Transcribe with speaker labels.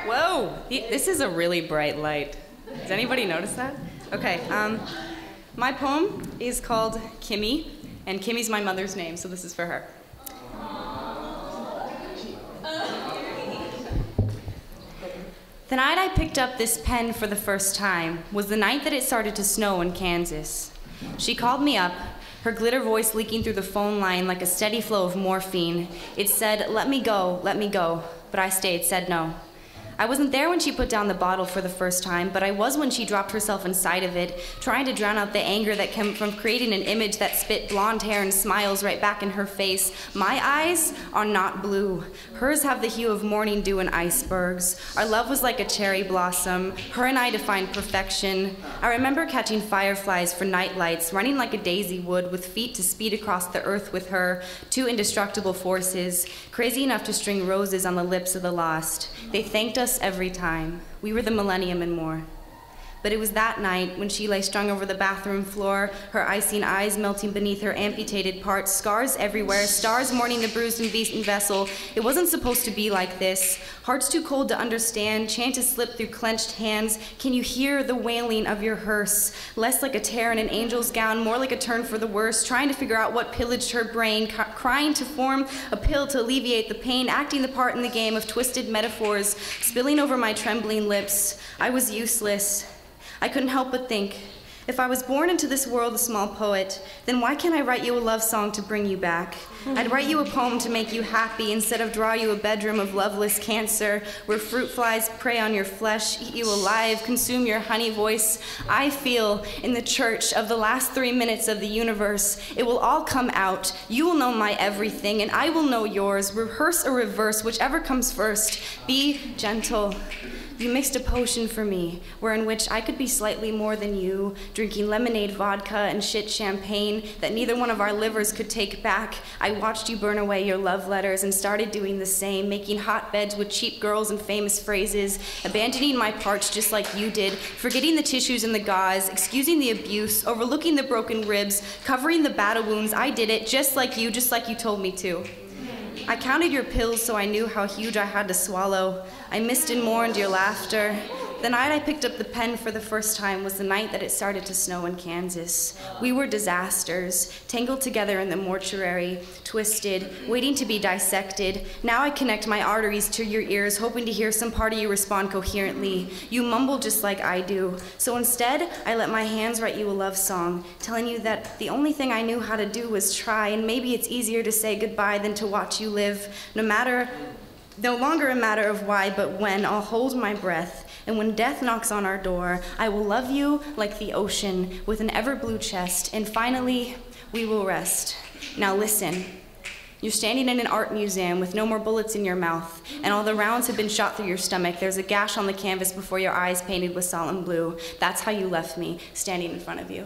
Speaker 1: Whoa, this is a really bright light. Does anybody notice that? Okay, my poem is called Kimmy, and Kimmy's my mother's name, so this is for her. The night I picked up this pen for the first time was the night that it started to snow in Kansas. She called me up, her glitter voice leaking through the phone line like a steady flow of morphine. It said, let me go, but I stayed, said no. I wasn't there when she put down the bottle for the first time, but I was when she dropped herself inside of it, trying to drown out the anger that came from creating an image that spit blonde hair and smiles right back in her face. My eyes are not blue. Hers have the hue of morning dew and icebergs. Our love was like a cherry blossom. Her and I defined perfection. I remember catching fireflies for night lights, running like a daisy would with feet to speed across the earth with her, two indestructible forces, crazy enough to string roses on the lips of the lost. They thanked us every time. We were the millennium and more. But it was that night when she lay strung over the bathroom floor, her icing eyes melting beneath her amputated parts, scars everywhere, stars mourning the bruised and beaten vessel. It wasn't supposed to be like this. Hearts too cold to understand, chances slip through clenched hands. Can you hear the wailing of your hearse? Less like a tear in an angel's gown, more like a turn for the worse, trying to figure out what pillaged her brain, crying to form a pill to alleviate the pain, acting the part in the game of twisted metaphors, spilling over my trembling lips. I was useless. I couldn't help but think, if I was born into this world a small poet, then why can't I write you a love song to bring you back? I'd write you a poem to make you happy instead of draw you a bedroom of loveless cancer where fruit flies prey on your flesh, eat you alive, consume your honey voice. I feel in the church of the last 3 minutes of the universe, it will all come out. You will know my everything and I will know yours. Rehearse or reverse, whichever comes first. Be gentle. You mixed a potion for me, wherein which I could be slightly more than you, drinking lemonade, vodka, and shit champagne that neither one of our livers could take back. I watched you burn away your love letters and started doing the same, making hotbeds with cheap girls and famous phrases, abandoning my parts just like you did, forgetting the tissues and the gauze, excusing the abuse, overlooking the broken ribs, covering the battle wounds. I did it just like you told me to. I counted your pills so I knew how huge I had to swallow. I missed and mourned your laughter. The night I picked up the pen for the first time was the night that it started to snow in Kansas. We were disasters, tangled together in the mortuary, twisted, waiting to be dissected. Now I connect my arteries to your ears, hoping to hear some part of you respond coherently. You mumble just like I do. So instead, I let my hands write you a love song, telling you that the only thing I knew how to do was try, and maybe it's easier to say goodbye than to watch you live. No longer a matter of why, but when, I'll hold my breath. And when death knocks on our door, I will love you like the ocean with an ever-blue chest. And finally, we will rest. Now listen. You're standing in an art museum with no more bullets in your mouth, and all the rounds have been shot through your stomach. There's a gash on the canvas before your eyes painted with solemn blue. That's how you left me, standing in front of you.